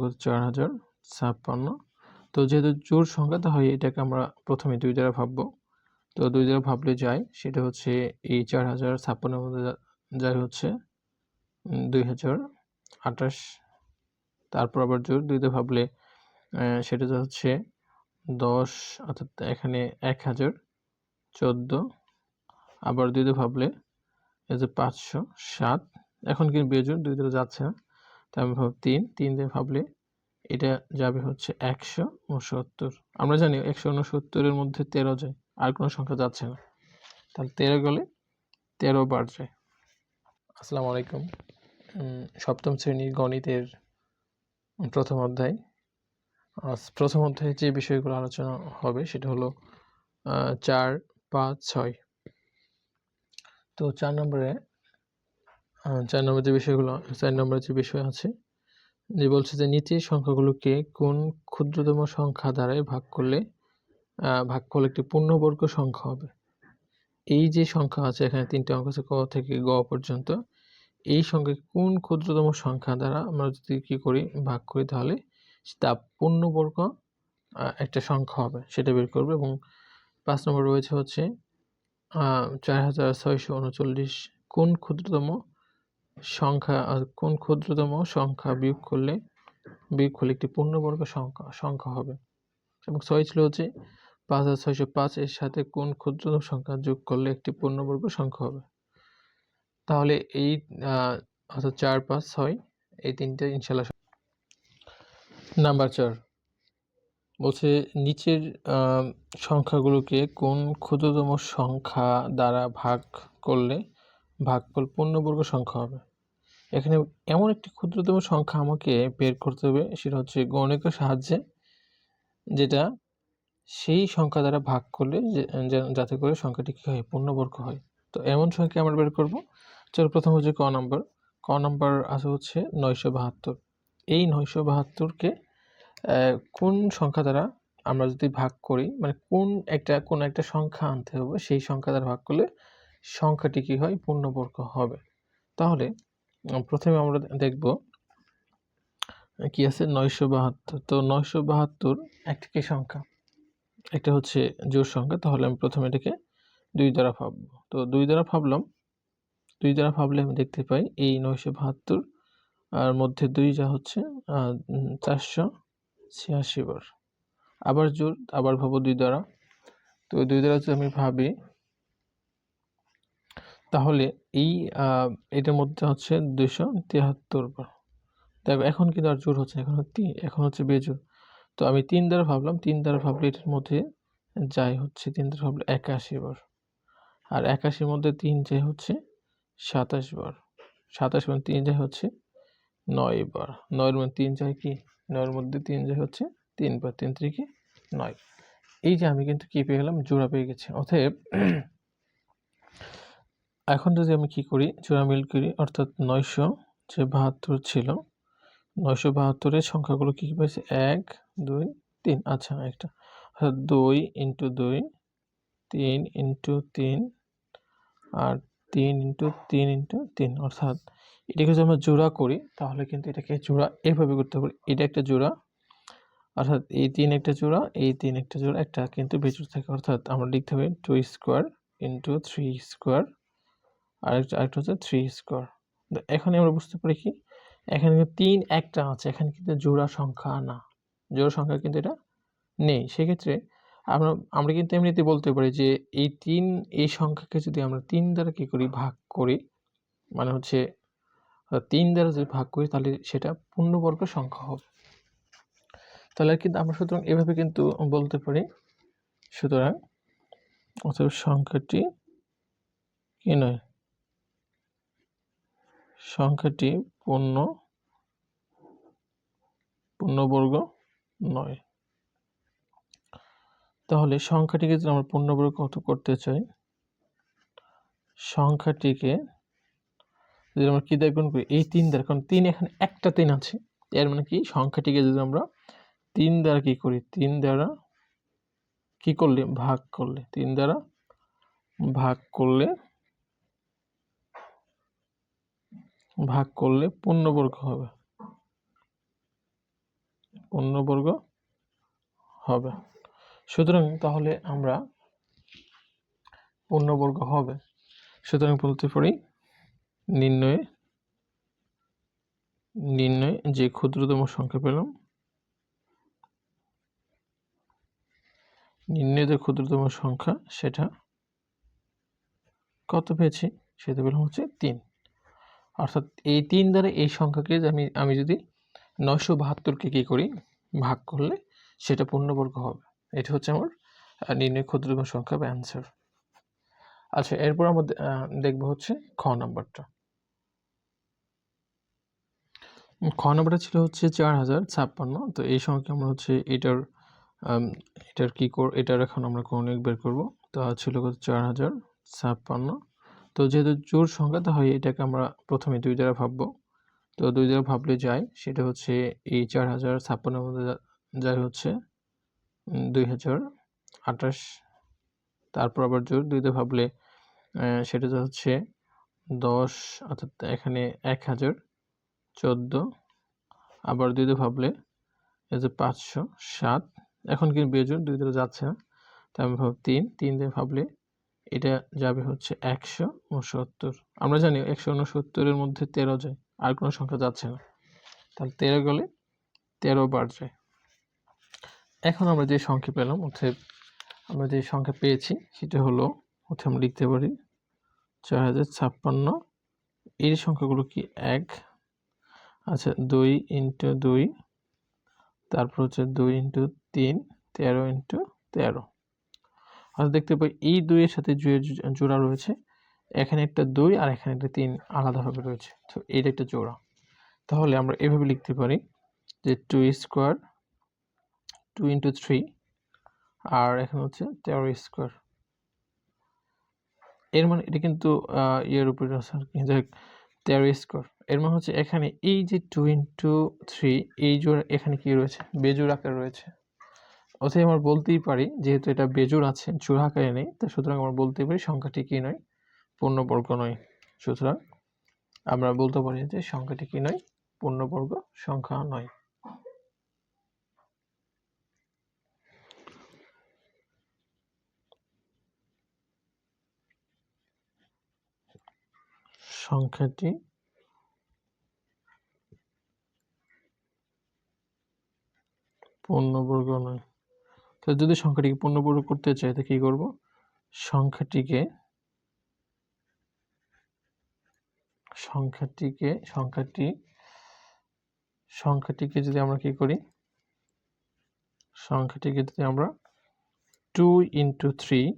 কত 4056। তো যেহেতু জোড় সংখ্যা তাহলে এটাকে আমরা প্রথমে 2 দ্বারা ভাববো। তো 2 দ্বারা ভাবলে যায় সেটা হচ্ছে এই 4056 এর মধ্যে যায় হচ্ছে 2028। তারপর আবার জোড় 2 দিয়ে ভাবলে সেটা হচ্ছে 10, অর্থাৎ এখানে 1014। আবার 2 দিয়ে ভাবলে এই যে 507। এখন কিন্তু বিয়োজন 2 দ্বারা যাচ্ছে না, তাই আমি ভাবব 3 দিয়ে ভাবলে এটা যাবে হচ্ছে 169। আমরা জানি 169 এর মধ্যে 13 যায়, আর কোনো সংখ্যা যাচ্ছে না, তাহলে 13 গেলে 13 বার যায়। আসসালামু আলাইকুম। সপ্তম শ্রেণীর গণিতের প্রথম অধ্যায়। প্রথম অধ্যায়ে যে বিষয়গুলো আলোচনা হবে সেটা হলো 4, 5, 6। তো 4 নম্বরে যে বিষয়গুলো 4 নম্বরে যে বিষয় আছে যে বলছে যে নিচের সংখ্যাগুলোকে কোন ক্ষুদ্রতম সংখ্যা দ্বারাই ভাগ করলে একটি পূর্ণবর্গ সংখ্যা হবে। এই যে সংখ্যা আছে এখানে 3টে অঙ্ক আছে ক থেকে গ পর্যন্ত। এই সংখ্যাকে কোন ক্ষুদ্রতম সংখ্যা দ্বারা আমরা যদি কি করি ভাগ করি তাহলে তা পূর্ণবর্গ একটা সংখ্যা হবে সেটা বের করব। এবং 5 নম্বর রয়েছে হচ্ছে 4639 কোন ক্ষুদ্রতম সংখ্যা বিয়োগ করলে একটি পূর্ণবর্গ সংখ্যা হবে। এবং 6 ছিল হচ্ছে 5605 এর সাথে কোন ক্ষুদ্রতম সংখ্যা যোগ করলে একটি পূর্ণবর্গ সংখ্যা হবে। তাহলে এই অর্থাৎ 4, 5, 6 এই তিনটে ইনশাআল্লাহ। নাম্বার 4 বলছে নিচের সংখ্যাগুলোকে কোন ক্ষুদ্রতম সংখ্যা দ্বারা ভাগ করলে ভাগফল পূর্ণবর্গ সংখ্যা হবে। এখানে এমন একটি ক্ষুদ্রতম সংখ্যা আমাকে বের করতে হবে, সেটা হচ্ছে গণকের সাহায্যে, যেটা সেই সংখ্যা দ্বারা ভাগ করলে যাতে করে সংখ্যাটি কী হয় পূর্ণবর্গ হয়। তো এমন সংখ্যা আমরা বের করব। চলো প্রথম হচ্ছে ক নাম্বার আছে হচ্ছে 972। এই 972কে কোন সংখ্যা দ্বারা আমরা যদি ভাগ করি, মানে কোন একটা সংখ্যা আনতে হবে, সেই সংখ্যা দ্বারা ভাগ করলে সংখ্যাটি কী হয় পূর্ণবর্গ হবে। তাহলে প্রথমে আমরা দেখব কি আছে 972। তো 972 একটা কি সংখ্যা, একটা হচ্ছে জোড় সংখ্যা। তাহলে আমি প্রথমে এটাকে 2 দ্বারা ভাববো। তো 2 দ্বারা ভাবলাম, 2 দ্বারা ভাবলে আমি দেখতে পাই এই 972 আর মধ্যে 2 যা হচ্ছে 486 বার। আবার জোড়, আবার ভাবো 2 দ্বারা। তো 2 দ্বারা যদি আমি ভাবি তাহলে এই এটার মধ্যে হচ্ছে 273 বার। দেখো এখন কিন্তু আর জোড় হচ্ছে, এখন হচ্ছে বেজোড়। তো আমি 3 দ্বারা ভাবলাম, 3 দ্বারা ভাবলে এটার মধ্যে যায় হচ্ছে 3 দ্বারা ভাবলে 81 বার। আর 81-র মধ্যে 3 যায় হচ্ছে 27 বার। 27 মানে 3 যায় হচ্ছে 9 বার। 9 এর মধ্যে 3 যায় কি, 9 এর মধ্যে 3 যায় হচ্ছে 3 বার। 3 3 9। এই যে আমি কিন্তু কি পেয়ে গেলাম, জোড়া পেয়ে গেছি। অতএব এখন যদি আমি কি করি, জোড়া মিল করি, অর্থাৎ 972 ছিল, 972-এর সংখ্যাগুলো কি পেয়েছে 1 2 3। আচ্ছা একটা, অর্থাৎ 2 × 2 3 × 3 আর 3 × 3 × 3। অর্থাৎ এটাকে যদি আমরা জোড়া করি তাহলে কিন্তু এটাকে জোড়া এভাবে করতে পারি। এটা একটা জোড়া, অর্থাৎ এই 3 একটা জোড়া, এই 3 একটা জোড়া, একটা কিন্তু বেজোড় থাকে। অর্থাৎ আমরা লিখতে পারি 2 স্কোয়ার × 3 স্কোয়ার, আরেকটা হচ্ছে 3 স্কোয়ার। এখানে আমরা বুঝতে পারি কি, এখানে কিন্তু 3 একটা আছে, এখানে কিন্তু জোড়া সংখ্যা না, জোড়া সংখ্যা কিন্তু এটা নেই। সেক্ষেত্রে আমরা কিন্তু এমনিতে বলতে পারি যে এই সংখ্যাকে যদি আমরা 3 দ্বারা কি করি ভাগ করি, মানে হচ্ছে 3 দ্বারা যদি ভাগ করি তাহলে সেটা পূর্ণবর্গ সংখ্যা হবে। তাহলে কিন্তু আমরা সুতরাং এভাবে কিন্তু বলতে পারি। সুতরাং অতএব সংখ্যাটি কি নয়, সংখ্যাটি পূর্ণবর্গ নয়। তাহলে সংখ্যাটিকে যদি আমরা পূর্ণবর্গ করতে চাই, সংখ্যাটিকে যদি আমরা কি দিয়ে গুণ করি, এই 3 দ্বারা, কারণ 3 এখানে একটা 3 আছে, এর মানে কি সংখ্যাটিকে যদি আমরা 3 দ্বারা কি করি, 3 দ্বারা কি করলে ভাগ করলে, 3 দ্বারা ভাগ করলে পূর্ণবর্গ হবে। পূর্ণবর্গ হবে। সুতরাং তাহলে আমরা পূর্ণবর্গ হবে, সুতরাং বলতে পারি নির্ণয়ে যে ক্ষুদ্রতম সংখ্যা পেলাম, নির্ণয়ে যে ক্ষুদ্রতম সংখ্যা সেটা কত পেয়েছি, সেটা পেলাম হচ্ছে 3। অর্থাৎ এই 3 দ্বারা এই সংখ্যাকে আমি যদি 972কে কি করি, ভাগ করলে সেটা পূর্ণবর্গ হবে। এটা হচ্ছে আমার নির্ণয় ক্ষুদ্রতম সংখ্যা বা অ্যান্সার। আচ্ছা, এরপর আমরা দেখব হচ্ছে খ নাম্বারটা। খ নাম্বারটা ছিল হচ্ছে 4056। তো এই সংখ্যা আমরা হচ্ছে এটার এখন আমরা কৌণিক বের করব। তা ছিল 4056। তো যেহেতু জোড় সংখ্যা, তাহলে এটাকে আমরা প্রথমে 2 দ্বারা ভাববো। তো 2 দ্বারা ভাবলে যায় সেটা হচ্ছে এই 4056 মধ্যে যায় হচ্ছে 2028। তারপর আবার জোড় 2 দিয়ে ভাবলে সেটা হচ্ছে 10, অর্থাৎ এখানে 1014। আবার 2 দিয়ে ভাবলে এই যে 507। এখন কিন্তু বেজোড় 2 দ্বারা যাচ্ছে না, তাই আমি ভাব 3 দিয়ে ভাবলে এটা যাবে হচ্ছে 169। আমরা জানি 169-এর মধ্যে 13 যায়, আর কোনো সংখ্যা যাচ্ছে না, তাহলে 13 গেলে 13 বার যায়। এখন আমরা যে সংখ্যা পেলাম, অর্থাৎ আমরা যে সংখ্যা পেয়েছি সেটা হলো, অর্থাৎ আমরা লিখতে পারি 4056। এই সংখ্যাগুলো কি 1, আচ্ছা 2 × 2, তারপর হচ্ছে 2 × 3, 13 × 13। আচ্ছা, দেখতে পাই এই 2 এর সাথে জোড়া রয়েছে, এখানে একটা 2 আর এখানে একটা 3 আলাদাভাবে রয়েছে, তো এটা একটা জোড়া। তাহলে আমরা এভাবে লিখতে পারি যে 2 স্কোয়ার 2 × 3, আর এখানে হচ্ছে 13 স্কোয়ার। এর মানে এটা কিন্তু এর উপরে আছে আর কি, যাই হোক 13 স্কোয়ার। এর মানে হচ্ছে এখানে এই যে 2 × 3 এই জোড়া এখানে কি রয়েছে, বেজোড় আকার রয়েছে। অতএব আমরা বলতেই পারি, যেহেতু এটা বেজোড় আছে, জোড় আকারে নেই, তাই সুতরাং আমরা বলতে পারি সংখ্যাটি কি নয়, পূর্ণবর্গ নয়। সুতরাং আমরা বলতে পারি যে সংখ্যাটি কি নয়, পূর্ণবর্গ সংখ্যা নয়। সংখ্যাটি পূর্ণবর্গ নয়। তো যদি সংখ্যাটিকে পূর্ণবর্গ করতে চাই, তো কি করব, সংখ্যাটিকে যদি আমরা কি করি, সংখ্যাটিকে যদি আমরা 2 × 3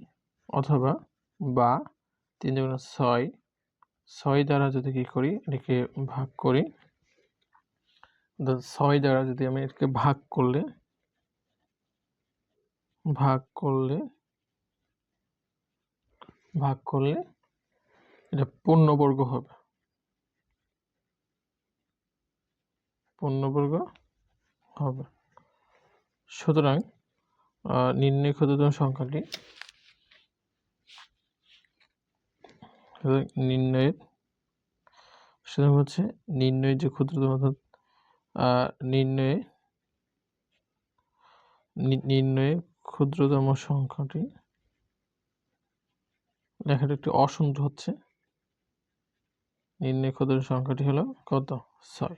অথবা বা 3 × 6 দ্বারা যদি কি করি, এটাকে ভাগ করি, 6 দ্বারা যদি আমি এটাকে ভাগ করলে এটা পূর্ণবর্গ হবে, সুতরাং নির্ণয় ক্ষুদ্রতম সংখ্যাটি নির্ণয় যে ক্ষুদ্রতম, অর্থাৎ নির্ণয়ে ক্ষুদ্রতম সংখ্যাটি, লেখাটা একটু অসুন্দর হচ্ছে। নির্ণয় ক্ষুদ্রতম সংখ্যাটি হলো কত, 6।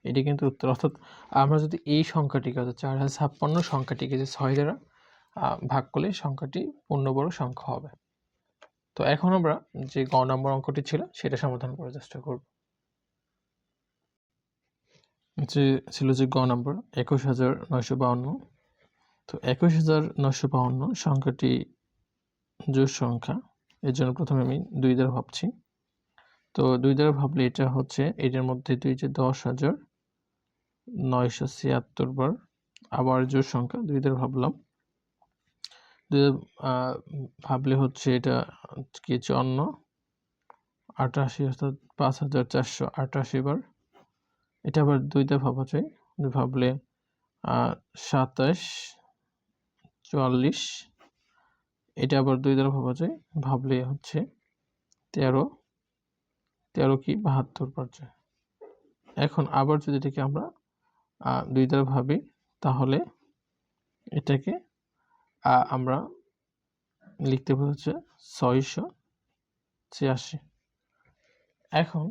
এটি কিন্তু উত্তর। অর্থাৎ আমরা যদি এই সংখ্যাটিকে, অর্থাৎ 4056 সংখ্যাটিকে যে 6 দ্বারা ভাগ করলে সংখ্যাটি পূর্ণবর্গ সংখ্যা হবে। তো এখন আমরা যে গ নম্বর অঙ্কটি ছিল সেটা সমাধান করার চেষ্টা করব। যে ছিল যে গ নম্বর 21952। তো 21952 সংখ্যাটি জোড় সংখ্যা, এর জন্য প্রথমে আমি 2 দ্বারা ভাবছি। তো 2 দ্বারা ভাবলে এটা হচ্ছে, এটার মধ্যে 2 যে 10,976 বার। আবার জোড় সংখ্যা 2 দ্বারা ভাবলাম, 2 ভাবলে হচ্ছে এটা কি 5488, অর্থাৎ 5488 বার। এটা আবার 2 দ্বারা ভাবা যায়, ভাবলে 2744। এটা আবার 2 দ্বারা ভাবা যায়, ভাবলে হচ্ছে 13 কি 72 বার যায়। এখন আবার যদি এটাকে আমরা 2 দ্বারা ভাবি, তাহলে এটাকে আমরা লিখতে পারি হচ্ছে 686। এখন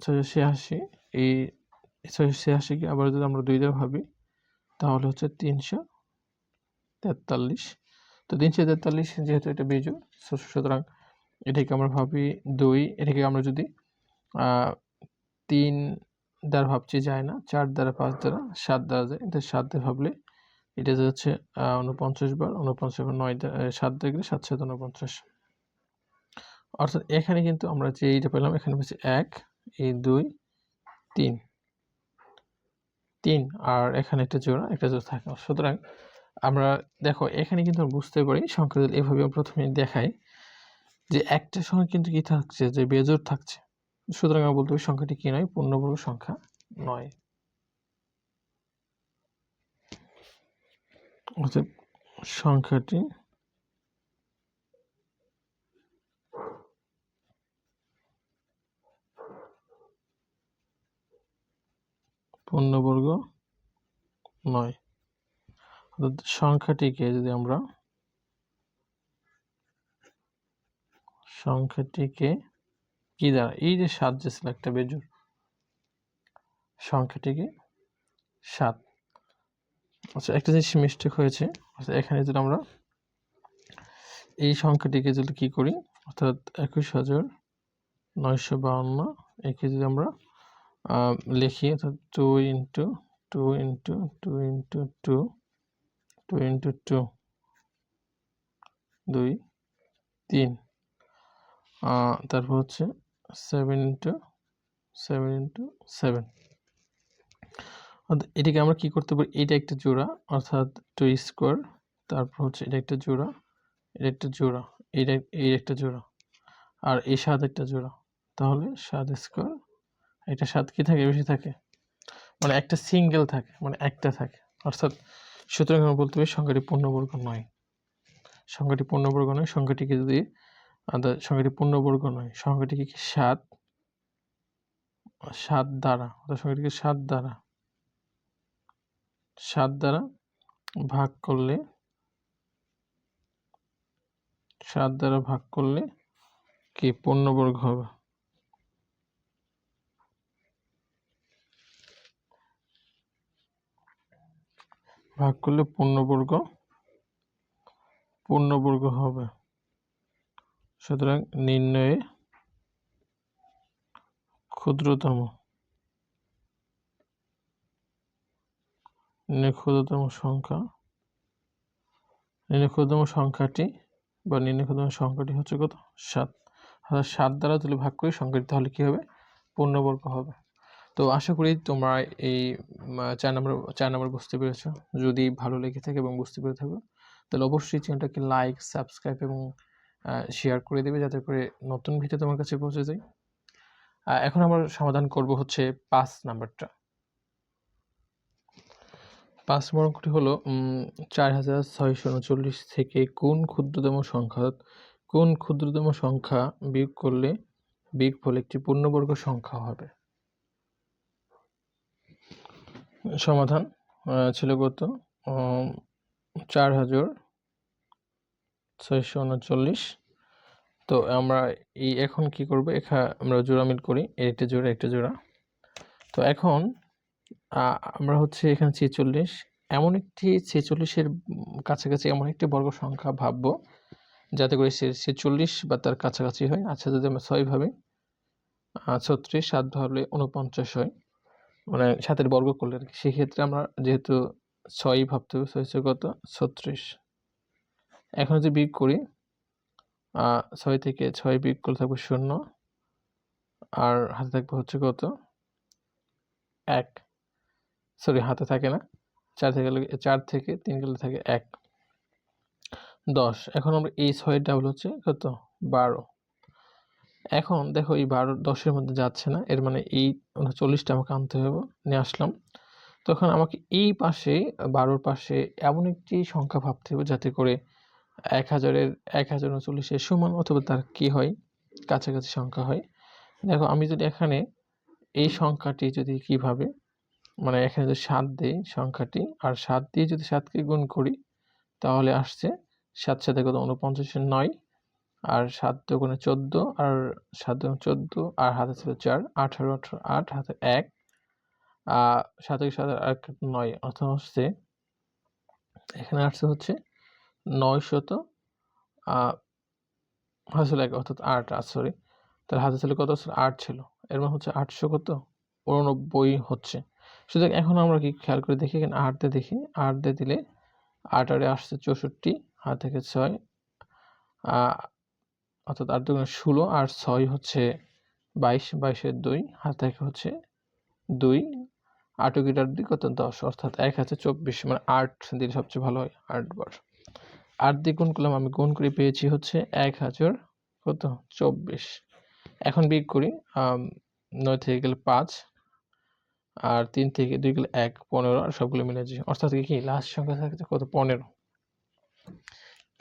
686 এই 686কে আবার যদি আমরা 2 দ্বারা ভাবি তাহলে হচ্ছে 343। তো 343 যেহেতু এটা বিজোড়, সুতরাং এটাকে আমরা ভাবি 2, এটাকে আমরা যদি 3 দ্বারা ভাবছি যায় না, 4 দ্বারা, 5 দ্বারা, 7 দ্বারা যায়। এটা 7 দিয়ে ভাবলে এটা হচ্ছে 49 বার, 49 বার 9 দ্বারা 7 দিয়ে গেলে 7 7 49। অর্থাৎ এখানে কিন্তু আমরা যে এইটা পেলাম, এখানে হচ্ছে 1, এই 2, 3, আর এখানে একটা জোড়া থাকে। সুতরাং আমরা দেখো এখানে কিন্তু বুঝতে পারি সংখ্যা এভাবে প্রথমে দেখাই যে একটা সংখ্যা কিন্তু কি থাকছে, যে বেজোড় থাকছে। সুতরাং আমরা বলতে পারি সংখ্যাটি কি নয়, পূর্ণবর্গ সংখ্যা নয়। অর্থাৎ সংখ্যাটি পূর্ণবর্গ নয়। অর্থাৎ সংখ্যাটিকে যদি আমরা কি দ্বারা, এই যে 7 যে ছিল একটা বেজোড়, সংখ্যাটিকে 7। আচ্ছা, একটা জিনিস মিস্টেক হয়েছে। আচ্ছা, এখানে যদি আমরা এই সংখ্যাটিকে যদি কি করি, অর্থাৎ 21,952 একে যদি আমরা লিখি, অর্থাৎ 2 × 2 × 2 × 2 2 × 2 2 3, তারপর হচ্ছে 7 × 7 × 7। অর্থাৎ এটাকে আমরা কি করতে পারি, এটা একটা জোড়া, অর্থাৎ 2 স্কোয়ার, তারপর হচ্ছে এটা একটা জোড়া, এটা একটা জোড়া, এই একটা জোড়া, আর এই 7 একটা জোড়া। তাহলে 7 স্কোয়ার, এটা 7 কি থাকে, বেশি থাকে, মানে একটা সিঙ্গেল থাকে, মানে একটা থাকে। অর্থাৎ সুতরাং আমরা বলতে পারি সংখ্যাটি পূর্ণবর্গ নয়। সংখ্যাটি পূর্ণবর্গ নয়। সংখ্যাটিকে যদি সংখ্যাটি পূর্ণবর্গ নয়, সংখ্যাটিকে 7 দ্বারা, অর্থাৎ সংখ্যাটিকে 7 দ্বারা ভাগ করলে, 7 দ্বারা ভাগ করলে কি পূর্ণবর্গ হবে। ভাগ করলে পূর্ণবর্গ হবে। সুতরাং নির্ণয়ে ক্ষুদ্রতম সংখ্যাটি বা নির্ণয় ক্ষুদ্রতম সংখ্যাটি হচ্ছে কত, 7। 7 দ্বারা যদি ভাগ করি সংখ্যাটি, তাহলে কি হবে, পূর্ণবর্গ হবে। তো আশা করি তোমরা এই 4 নম্বর বুঝতে পেরেছো। যদি ভালো লেগে থাকে এবং বুঝতে পেরে থাকো, তাহলে অবশ্যই চ্যানেলটাকে লাইক, সাবস্ক্রাইব এবং শেয়ার করে দেবে, যাতে করে নতুন ভিডিও তোমার কাছে পৌঁছে যায়। এখন আমরা সমাধান করব হচ্ছে 5 নাম্বারটা। 5 নম্বর অঙ্কটি হলো 4639 থেকে কোন ক্ষুদ্রতম সংখ্যা বিয়োগ করলে বিয়োগফল একটি পূর্ণবর্গ সংখ্যা হবে। সমাধান ছিল কত, 4639। তো আমরা এখন কি করব, আমরা জোড়ামিল করি, একটা জোড়া। তো এখন আমরা হচ্ছে এখানে 46, এমন একটি 46-এর কাছাকাছি এমন একটি বর্গ সংখ্যা ভাববো যাতে করে 46 বা তার কাছাকাছি হয়। আচ্ছা, যদি আমরা 6 ভাবি, 36, 7 ভাবলে 49 হয়, মানে 7-এর বর্গ করলে আর কি। সেক্ষেত্রে আমরা যেহেতু 6 ভাবতে হবে, 6 কত, 36। এখন যদি বিয়োগ করি, 6 থেকে 6 বিয়োগ করলে থাকবে 0, আর হাতে থাকবে হচ্ছে কত, 1। সরি, হাতে থাকে না, 4 থেকে 3 গেলে থাকে 1, 10। এখন আমরা এই 6 ডাবল হচ্ছে কত, 12। এখন দেখো এই 12 10-এর মধ্যে যাচ্ছে না, এর মানে এই 39টা আমাকে আনতে হবে, নিয়ে আসলাম। তখন আমাকে এই পাশে 12-র পাশে এমন একটি সংখ্যা ভাবতে হবে যাতে করে 1039-এর সমান অথবা তার কি হয়, কাছাকাছি সংখ্যা হয়। দেখো আমি যদি এখানে এই সংখ্যাটি যদি কিভাবে মানে এখানে যদি 7 দেই সংখ্যাটি, আর 7 দিয়ে যদি 7 কে গুণ করি তাহলে আসছে 7 সাথে কত 49 এর 9, আর 7 দুগুণে 14, আর 7 দুগুণে 14, আর হাতে ছিল 4, 18, 18, 8, হাতে 1, 7 এর সাথে আর 9, অর্থাৎ হচ্ছে এখানে আসছে হচ্ছে 900, হাতে ছিল 1 অর্থাৎ 8, সরি, তাহলে হাতে ছিল কত ছিল 8 ছিল, এর মানে হচ্ছে 800 কত 89 হচ্ছে। সুতরাং এখন আমরা কি খেয়াল করে দেখি, এখানে 8 দিয়ে দেখি, 8 দিয়ে দিলে 8 আরে আসছে 64, হাত থেকে 6, অর্থাৎ 8 দুগুণে 16, আর 6 হচ্ছে 22, 22 এর 2, হাত থেকে হচ্ছে 2, 8 ও গিটার দিই কত 10, অর্থাৎ 1 আছে 24, মানে 8 দিলে সবচেয়ে ভালো হয়, 8 বার 8 দিয়ে গুণ করলাম, আমি গুণ করে পেয়েছি হচ্ছে 1000 কত 24। এখন বিয়োগ করি, 9 থেকে গেলে 5, আর 3 থেকে 2 গেলে 1, 15, আর সবগুলো মিলে যায়, অর্থাৎ কি লাস্ট সংখ্যা থাকছে কত 15।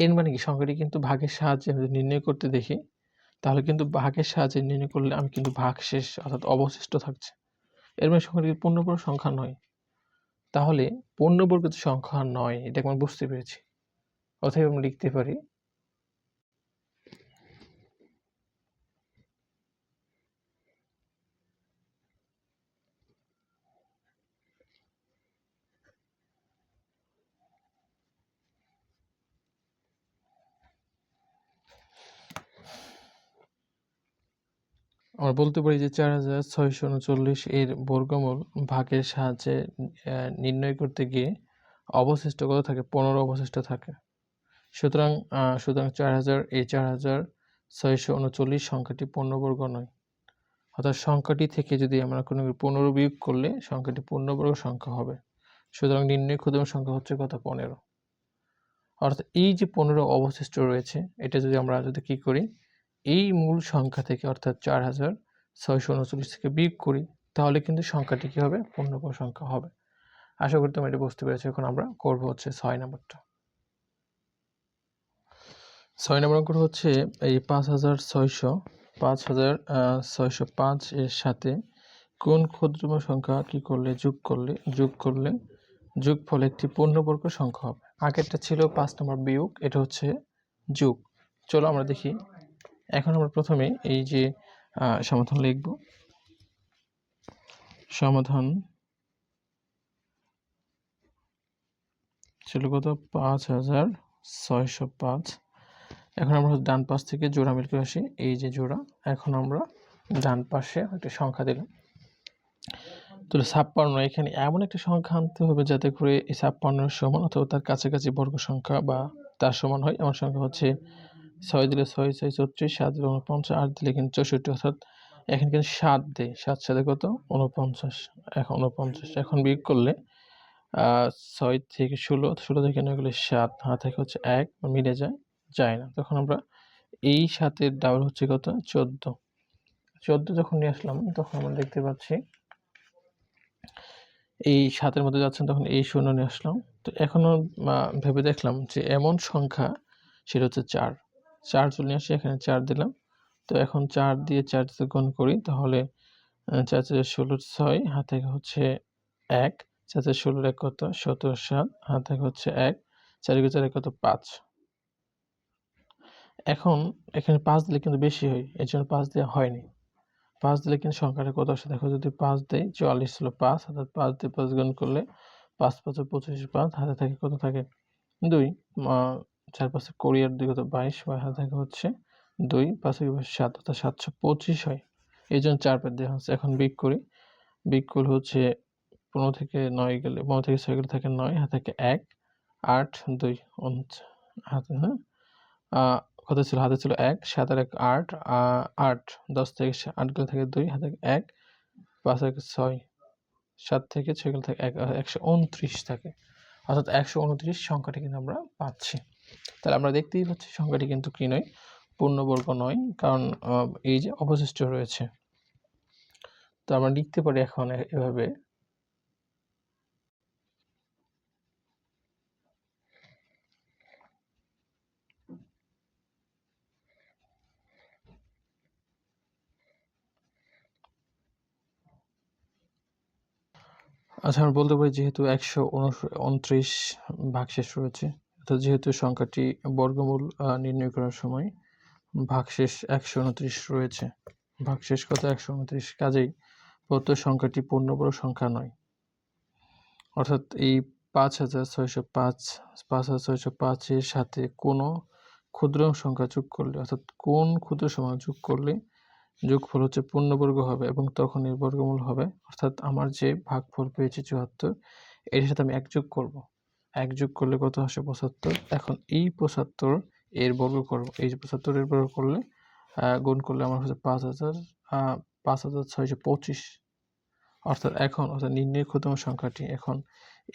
এর মানে কি সংখ্যাটি কিন্তু ভাগের সাহায্যে নির্ণয় করতে দেখি, তাহলে কিন্তু ভাগের সাহায্যে নির্ণয় করলে আমি কিন্তু ভাগশেষ অর্থাৎ অবশিষ্ট থাকছে, এর মানে সংখ্যাটি পূর্ণবর্গ সংখ্যা নয়। তাহলে পূর্ণবর্গের সংখ্যা নয়, এটা আমরা বুঝতে পেরেছি। অতএব আমরা লিখতে পারি আমরা বলতে পারি যে 4639 এর বর্গমূল ভাগের সাহায্যে নির্ণয় করতে গিয়ে অবশিষ্ট কত থাকে 15 অবশিষ্ট থাকে। সুতরাং 4000, এই 4639 সংখ্যাটি পূর্ণবর্গ নয়, অর্থাৎ সংখ্যাটি থেকে যদি আমরা কোনো 15 বিয়োগ করলে সংখ্যাটি পূর্ণবর্গ সংখ্যা হবে। সুতরাং নির্ণয় ক্ষুদ্রতম সংখ্যা হচ্ছে কত 15, অর্থাৎ এই যে 15 অবশিষ্ট রয়েছে, এটা যদি আমরা কি করি, এই মূল সংখ্যা থেকে অর্থাৎ 4639 থেকে বিয়োগ করি, তাহলে কিন্তু সংখ্যাটি কি হবে পূর্ণবর্গ সংখ্যা হবে। আশা করি তোমরা এটা বুঝতে পেরেছো। এখন আমরা করব হচ্ছে 6 নম্বরটা। 6 নম্বর অঙ্কটা হচ্ছে এই 5605 এর সাথে কোন ক্ষুদ্রতম সংখ্যা কি করলে যোগ করলে যোগফল একটি পূর্ণবর্গ সংখ্যা হবে। আগেরটা ছিল 5 নম্বর বিয়োগ, এটা হচ্ছে যোগ। চলো আমরা দেখি। এখন আমরা প্রথমে এই যে সমাধান লিখব। সমাধান ছিল কত 5605। এখন আমরা ডান পাশ থেকে জোড়া মিল করে আসি, এই যে জোড়া। এখন আমরা ডান পাশে একটা সংখ্যা দিলাম, তাহলে 56। এখানে এমন একটা সংখ্যা আনতে হবে যাতে করে এই 56 সমান অথবা তার কাছাকাছি বর্গ সংখ্যা বা তার সমান হয় এমন সংখ্যা হচ্ছে 6 দিলে 6, 6 34, 7 দিলে 49, 8 দিলে কিন্তু 64, অর্থাৎ এখানে কিন্তু 7 দেয়, 7 সাথে কত 49, এখন 49। এখন বিয়োগ করলে 6 থেকে 16, 16 থেকে 9 গেলে 7, হাত থেকে হচ্ছে 1, মিলে যায় না। তখন আমরা এই 7 এর ডাবল হচ্ছে কত 14, 14 যখন নিয়ে আসলাম তখন আমরা দেখতে পাচ্ছি এই 7 এর মধ্যে যাচ্ছেন, তখন এই শূন্য নিয়ে আসলাম। তো এখনো ভেবে দেখলাম যে এমন সংখ্যা সেটা হচ্ছে 4, 4 চলে আসে, এখানে 4 দিলাম। তো এখন 4 দিয়ে 4 তে গুণ করি, তাহলে 4 4 16, 6, হাত থেকে হচ্ছে 1, 4 4 16 1 কত 17, 7, হাত থেকে হচ্ছে 1, 4 4 কত 5। এখন এখানে 5 দিলে কিন্তু বেশি হয়, এর জন্য 5 দেওয়া হয়নি। 5 দিলে কিন্তু সংখ্যাটা কত আসে দেখো, যদি 5 দেই 44 ছিল 5, অর্থাৎ 5 দিয়ে 5 গুণ করলে 5 5 25, 5 হাতে থাকে কত থাকে 2, 4 5 20 আর 2 কত 22, হাতে থাকে হচ্ছে 2, 5 7, অর্থাৎ 725 হয়। এই জন্য 4 বাদ দেওয়া হচ্ছে। এখন বিয়োগ করি, বিয়োগ করলে হচ্ছে 15 থেকে 9 গেলে 15 থেকে 6 গেলে থাকে 9, হাতে থাকে 1, 8 2 হাতে কত ছিল, হাতে ছিল 1, 7 আর 1 8, 8 10 থেকে 8 গেলে থাকে 2, হাতে 1, 5 আর 6, 7 থেকে 6 গেলে থাকে 1, 129 থাকে, অর্থাৎ 129 সংখ্যাটি কিন্তু আমরা পাচ্ছি। তাহলে আমরা দেখতেই পাচ্ছি সংখ্যাটি কিন্তু কি নয়, পূর্ণবর্গ নয়, কারণ এই যে অবশিষ্ট রয়েছে। তো আমরা লিখতে পারি এখন এভাবে, আচ্ছা, আমরা বলতে পারি যেহেতু ১২৯ ভাগশেষ রয়েছে, অর্থাৎ যেহেতু সংখ্যাটি বর্গমূল নির্ণয় করার সময় ভাগশেষ ১২৯ রয়েছে। ভাগশেষ কত? ১২৯। কাজেই প্রদত্ত সংখ্যাটি পূর্ণবর্গ সংখ্যা নয়। অর্থাৎ এই ৫৬০৫ এর সাথে কোনো ক্ষুদ্র সংখ্যা যোগ করলে, অর্থাৎ কোন ক্ষুদ্র সংখ্যা যোগ করলে যোগফল হচ্ছে পূর্ণবর্গ হবে এবং তখন এর বর্গমূল হবে। অর্থাৎ আমার যে ভাগফল পেয়েছি ৭৪, এর সাথে আমি ১ যোগ করব। ১ যোগ করলে কত আসে? ৭৫। এখন এই ৭৫ এর বর্গ করব। এই যে ৭৫ এর বর্গ করলে গুণ করলে আমার হচ্ছে ৫৬২৫। অর্থাৎ নির্ণয় ক্ষুদ্রতম সংখ্যাটি এখন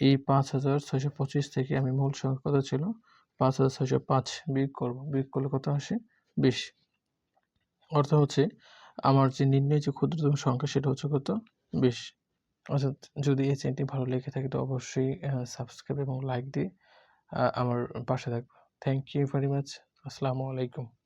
এই ৫৬২৫ থেকে আমি মূল সংখ্যা কত ছিল? ৫৬০৫ বিয়োগ করব। বিয়োগ করলে কত আসে? ২০। অর্থ হচ্ছে আমার যে নির্ণয় যে ক্ষুদ্রতম সংখ্যা সেটা হচ্ছে কত? ২০। অর্থাৎ যদি এই চ্যানেলটি ভালো লেগে থাকে তো অবশ্যই সাবস্ক্রাইব এবং লাইক দিয়ে আমার পাশে থাকবেন। Thank you very much. আসসালামু আলাইকুম।